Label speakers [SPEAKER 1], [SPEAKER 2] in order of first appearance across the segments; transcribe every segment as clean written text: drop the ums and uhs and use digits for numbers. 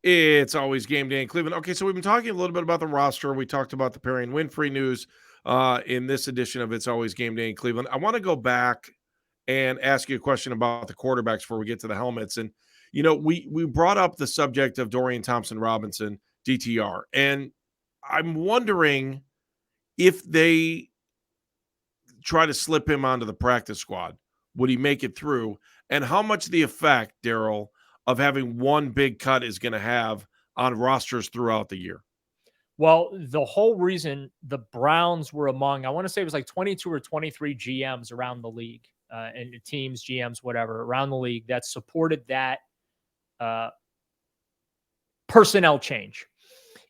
[SPEAKER 1] It's always game day in Cleveland. Okay, so we've been talking a little bit about the roster. We talked about the Perry and Winfrey news in this edition of It's Always Game Day in Cleveland. I want to go back and ask you a question about the quarterbacks before we get to the helmets. And we brought up the subject of Dorian Thompson Robinson, DTR, and I'm wondering if they try to slip him onto the practice squad, would he make it through? And how much the effect, Daryl, of having one big cut is going to have on rosters throughout the year?
[SPEAKER 2] Well, the whole reason the Browns were among, I want to say it was like 22 or 23 GMs around the league, and teams, GMs, whatever, around the league that supported that personnel change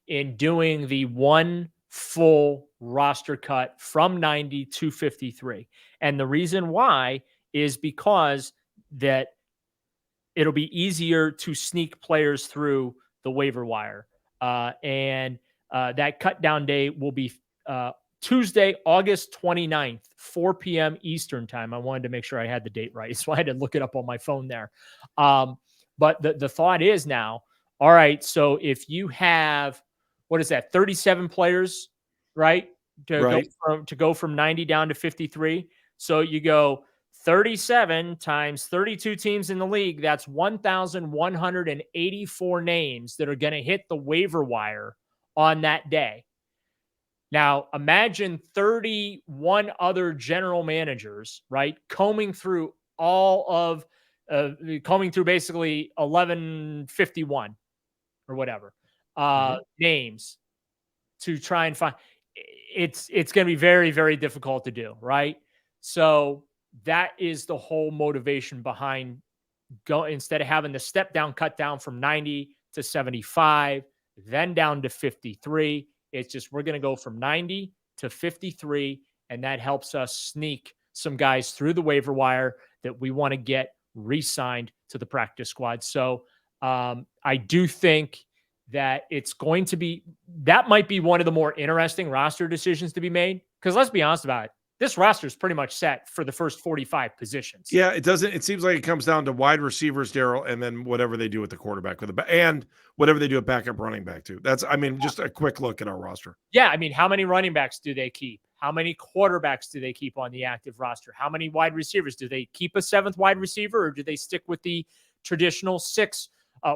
[SPEAKER 2] in doing the one full roster cut from 90 to 53. And the reason why is because that it'll be easier to sneak players through the waiver wire. And that cut down day will be Tuesday, August 29th, 4 p.m. Eastern time. I wanted to make sure I had the date right, so I had to look it up on my phone there. But the thought is now, all right, so if you have, what is that, 37 players, right? To go from 90 down to 53. So you go 37 times 32 teams in the league. That's 1,184 names that are going to hit the waiver wire on that day. Now, imagine 31 other general managers, right, combing through basically 1151 or whatever names to try and find. It's going to be very, very difficult to do, right? So that is the whole motivation behind instead of having the step down, cut down from 90 to 75, then down to 53. It's just, we're going to go from 90 to 53. And that helps us sneak some guys through the waiver wire that we want to get re-signed to the practice squad. So I do think that it's going to be, that might be one of the more interesting roster decisions to be made. Because let's be honest about it, this roster is pretty much set for the first 45 positions.
[SPEAKER 1] Yeah, it seems like it comes down to wide receivers, Daryl, and then whatever they do with the quarterback and whatever they do at backup running back too. Just a quick look at our roster.
[SPEAKER 2] Yeah, I mean, how many running backs do they keep? How many quarterbacks do they keep on the active roster? How many wide receivers? Do they keep a seventh wide receiver, or do they stick with the traditional six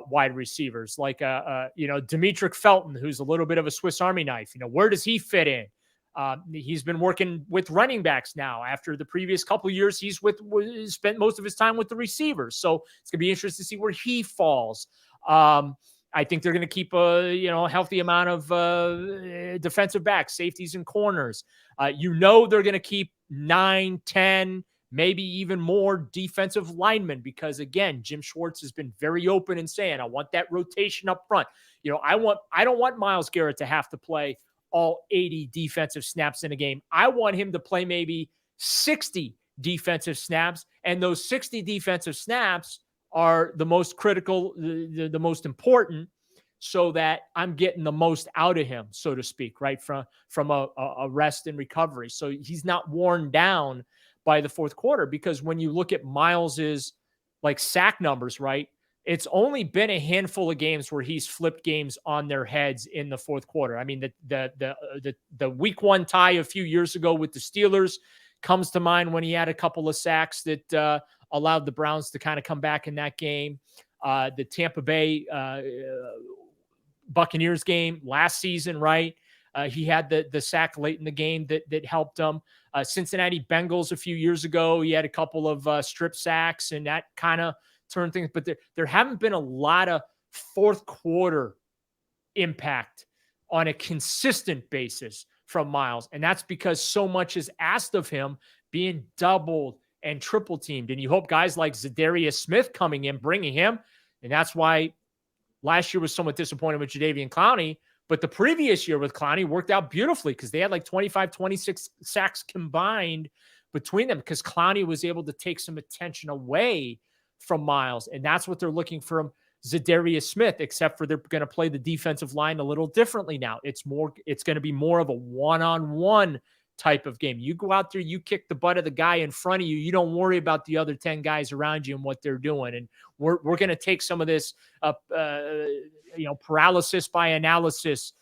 [SPEAKER 2] wide receivers like Demetric Felton, who's a little bit of a Swiss Army knife? Where does he fit in? He's been working with running backs now. After the previous couple of years, he's spent most of his time with the receivers. So it's gonna be interesting to see where he falls. I think they're going to keep a healthy amount of defensive backs, safeties, and corners. They're going to keep 9, 10, maybe even more defensive linemen because, again, Jim Schwartz has been very open in saying, I want that rotation up front. I don't want Myles Garrett to have to play all 80 defensive snaps in a game. I want him to play maybe 60 defensive snaps, and those 60 defensive snaps are the most critical, the most important, so that I'm getting the most out of him, so to speak, right, from a rest and recovery. So he's not worn down by the fourth quarter, because when you look at Miles's like sack numbers, right, it's only been a handful of games where he's flipped games on their heads in the fourth quarter. I mean, the week one tie a few years ago with the Steelers comes to mind when he had a couple of sacks that allowed the Browns to kind of come back in that game. The Tampa Bay Buccaneers game last season, right? He had the sack late in the game that helped him. Cincinnati Bengals a few years ago, he had a couple of strip sacks, and that kind of turned things. But there haven't been a lot of fourth quarter impact on a consistent basis from Miles. And that's because so much is asked of him, being doubled and triple teamed. And you hope guys like Zadarius Smith coming in, bringing him. And that's why last year was somewhat disappointed with Jadeveon Clowney. But the previous year with Clowney worked out beautifully because they had like 25, 26 sacks combined between them, because Clowney was able to take some attention away from Miles. And that's what they're looking from Zadarius Smith, except for they're going to play the defensive line a little differently now. It's going to be more of a one-on-one type of game. You go out there, you kick the butt of the guy in front of you. You don't worry about the other 10 guys around you and what they're doing. And we're going to take some of this, paralysis by analysis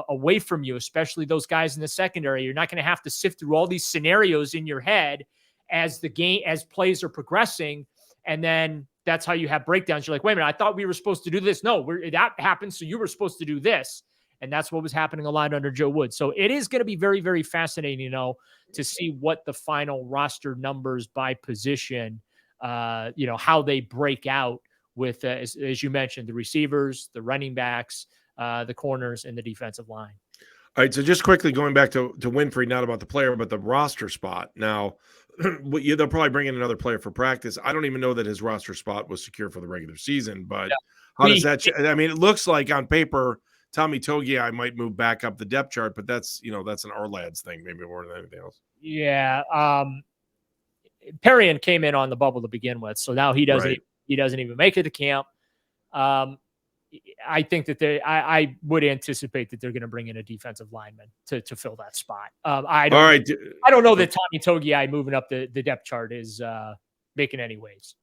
[SPEAKER 2] away from you, especially those guys in the secondary. You're not going to have to sift through all these scenarios in your head as plays are progressing. And then that's how you have breakdowns. You're like, wait a minute, I thought we were supposed to do this. No, that happened. So you were supposed to do this. And that's what was happening a lot under Joe Woods. So it is going to be very, very fascinating, to see what the final roster numbers by position, how they break out with, as you mentioned, the receivers, the running backs, the corners, and the defensive line.
[SPEAKER 1] All right, so just quickly going back to Winfrey, not about the player, but the roster spot. Now, they'll probably bring in another player for practice. I don't even know that his roster spot was secure for the regular season, but how does that I mean, it looks like on paper, Tommy Togiai might move back up the depth chart, but that's an our lads thing, maybe more than anything else.
[SPEAKER 2] Yeah. Perrion came in on the bubble to begin with, so now he doesn't even make it to camp. I think that I would anticipate that they're going to bring in a defensive lineman to fill that spot. I don't know that Tommy Togiai moving up the depth chart is making any waves.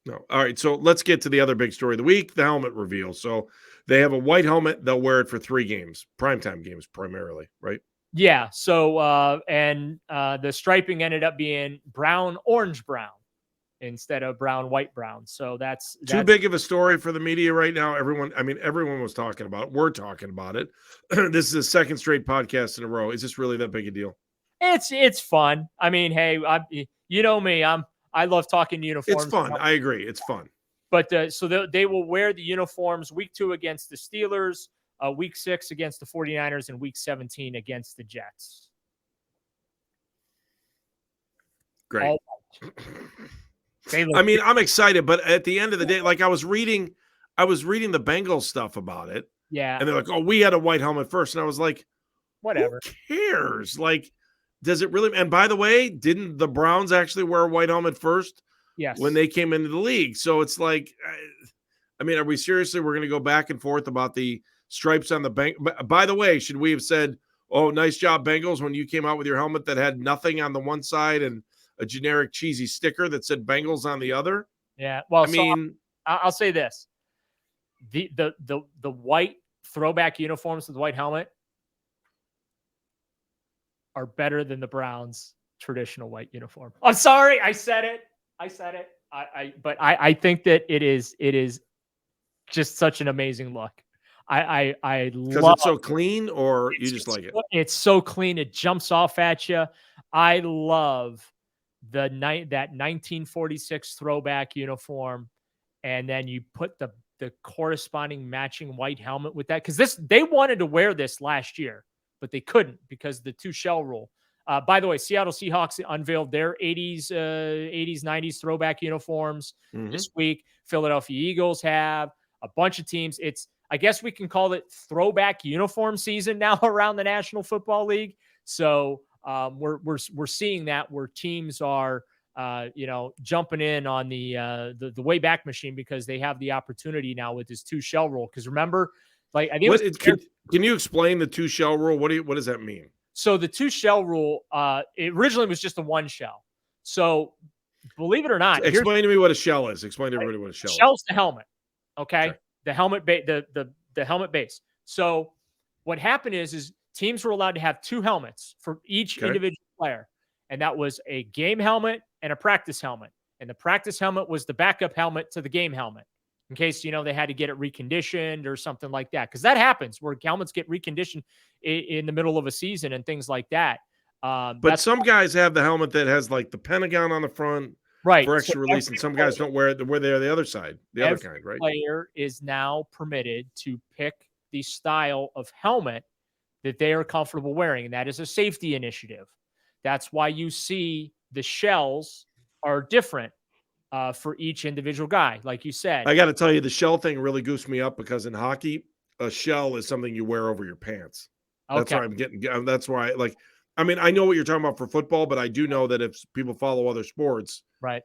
[SPEAKER 1] No. All right. So let's get to the other big story of the week, the helmet reveal. So they have a white helmet. They'll wear it for 3 games, primetime games primarily, right?
[SPEAKER 2] Yeah. So, the striping ended up being brown, orange, brown instead of brown, white, brown. So that's
[SPEAKER 1] too big of a story for the media right now. Everyone was talking about it. We're talking about it. This is the second straight podcast in a row. Is this really that big a deal?
[SPEAKER 2] It's fun. I mean, hey, you know me, I love talking uniforms.
[SPEAKER 1] It's fun. I agree. It's fun.
[SPEAKER 2] But so they will wear the uniforms week 2 against the Steelers, week 6 against the 49ers, and week 17 against the Jets.
[SPEAKER 1] Great. I mean, I'm excited, but at the end of the day, like I was reading the Bengals stuff about it.
[SPEAKER 2] Yeah.
[SPEAKER 1] And they're like, oh, we had a white helmet first. And I was like,
[SPEAKER 2] whatever.
[SPEAKER 1] Who cares? Like, does it really? And by the way, didn't the Browns actually wear a white helmet first?
[SPEAKER 2] Yes.
[SPEAKER 1] When they came into the league. So it's like, I mean, are we seriously, we're going to go back and forth about the stripes on the bank? By the way, should we have said, oh, nice job, Bengals, when you came out with your helmet that had nothing on the one side and a generic cheesy sticker that said Bengals on the other?
[SPEAKER 2] Yeah. Well, I'll say this. The white throwback uniforms with the white helmet are better than the Browns traditional white uniform. I'm sorry. I said it. But I think that it is just such an amazing look. I
[SPEAKER 1] because
[SPEAKER 2] love
[SPEAKER 1] it's so clean, or you just like it.
[SPEAKER 2] It's so clean. It jumps off at you. I love that 1946 throwback uniform, and then you put the corresponding matching white helmet with that, because they wanted to wear this last year, but they couldn't because of the 2 shell rule. By the way, Seattle Seahawks unveiled their 80s, 90s throwback uniforms this week. Philadelphia Eagles have a bunch of teams. I guess we can call it throwback uniform season now around the National Football League. So we're seeing that where teams are jumping in on the way back machine because they have the opportunity now with this 2 shell rule. Because remember, like I think
[SPEAKER 1] can you explain the 2 shell rule? What does that mean?
[SPEAKER 2] So the 2 shell rule, it originally was just a 1 shell. So believe it or not,
[SPEAKER 1] explain to me what a shell is. Explain to everybody what a shell is.
[SPEAKER 2] Shell's the helmet. Okay. The helmet, the helmet base. So what happened is teams were allowed to have 2 helmets for each individual player. And that was a game helmet and a practice helmet. And the practice helmet was the backup helmet to the game helmet, in case, they had to get it reconditioned or something like that. Because that happens where helmets get reconditioned in the middle of a season and things like that.
[SPEAKER 1] But some guys have the helmet that has like the Pentagon on the front,
[SPEAKER 2] right,
[SPEAKER 1] for extra release, and some guys don't wear it. Where they're the other side, the other kind, right?
[SPEAKER 2] Player is now permitted to pick the style of helmet that they are comfortable wearing, and that is a safety initiative. That's why you see the shells are different for each individual guy, like you said.
[SPEAKER 1] I got to tell you, the shell thing really goofs me up because in hockey, a shell is something you wear over your pants. That's why I'm getting. That's why, I know what you're talking about for football, but I do know that if people follow other sports,
[SPEAKER 2] right,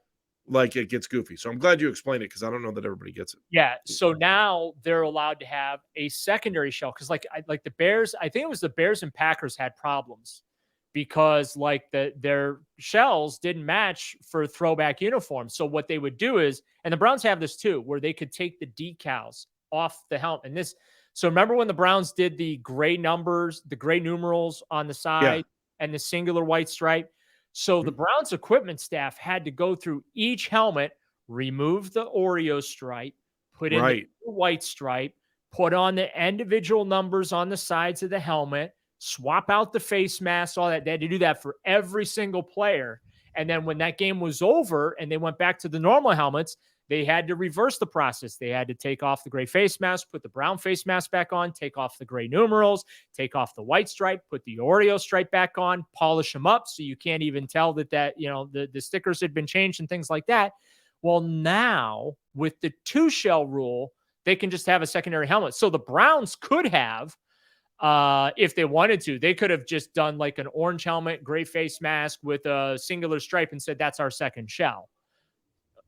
[SPEAKER 1] like it gets goofy. So I'm glad you explained it because I don't know that everybody gets it.
[SPEAKER 2] Yeah. So now they're allowed to have a secondary shell because, like the Bears, I think it was the Bears and Packers had problems because like their shells didn't match for throwback uniforms. So what they would do is, and the Browns have this too, where they could take the decals off the helmet. And this, so remember when the Browns did the gray numbers, the gray numerals on the side and the singular white stripe? So the Browns equipment staff had to go through each helmet, remove the Oreo stripe, put in the white stripe, put on the individual numbers on the sides of the helmet, swap out the face masks, all that. They had to do that for every single player. And then when that game was over and they went back to the normal helmets, they had to reverse the process. They had to take off the gray face mask, put the brown face mask back on, take off the gray numerals, take off the white stripe, put the Oreo stripe back on, polish them up so you can't even tell that the stickers had been changed and things like that. Well, now with the 2-shell rule, they can just have a secondary helmet. So the Browns could have, if they wanted to, they could have just done like an orange helmet, gray face mask with a singular stripe and said, that's our second shell.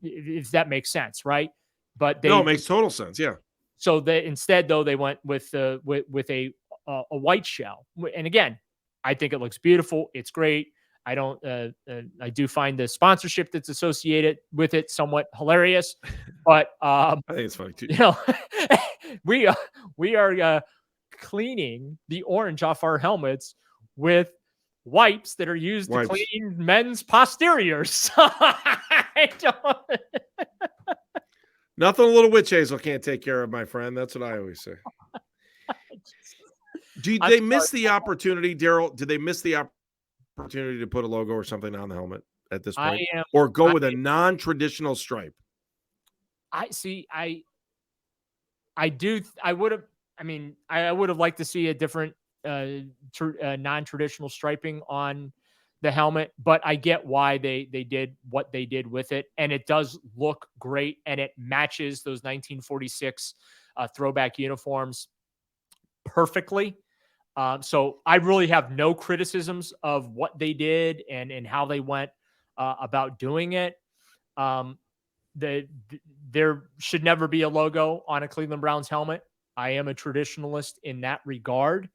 [SPEAKER 2] If that makes sense, right? But
[SPEAKER 1] it makes total sense. Yeah.
[SPEAKER 2] So they instead, though, they went with a white shell. And again, I think it looks beautiful. It's great. I do find the sponsorship that's associated with it somewhat hilarious, but
[SPEAKER 1] I think it's funny too.
[SPEAKER 2] We are cleaning the orange off our helmets with wipes that are used to clean men's posteriors.
[SPEAKER 1] Nothing a little witch hazel can't take care of, my friend. That's what I always say. Did they miss the opportunity, Daryl? Did they miss the opportunity to put a logo or something on the helmet at this point, or go with a non-traditional stripe?
[SPEAKER 2] I would have liked to see a different non-traditional striping on the helmet, but I get why they did what they did with it, and it does look great, and it matches those 1946 throwback uniforms perfectly. So I really have no criticisms of what they did and how they went about doing it. There should never be a logo on a Cleveland Browns helmet. I am a traditionalist in that regard.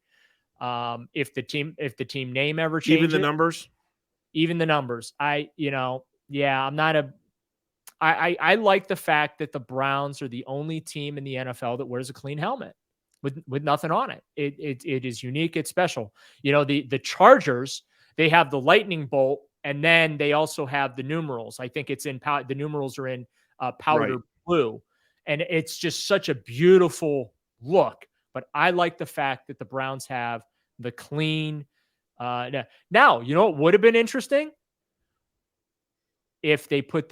[SPEAKER 2] If the team name ever changes,
[SPEAKER 1] even the numbers,
[SPEAKER 2] I like the fact that the Browns are the only team in the NFL that wears a clean helmet with nothing on it. It is unique. It's special. The Chargers, they have the lightning bolt, and then they also have the numerals. I think it's in the numerals are in powder blue, and it's just such a beautiful look. But I like the fact that the Browns have the clean. Now, what would have been interesting if they put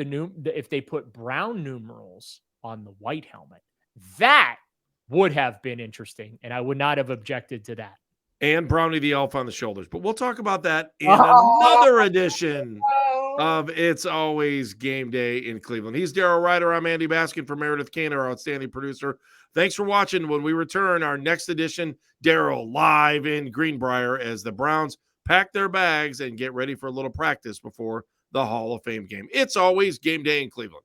[SPEAKER 2] brown numerals on the white helmet. That would have been interesting, and I would not have objected to that.
[SPEAKER 1] And Brownie the Elf on the shoulders. But we'll talk about that in another edition of It's Always Game Day in Cleveland. He's Daryl Ryder. I'm Andy Baskin for Meredith Kane, our outstanding producer. Thanks for watching. When we return, our next edition, Daryl live in Greenbrier as the Browns pack their bags and get ready for a little practice before the Hall of Fame game. It's Always Game Day in Cleveland.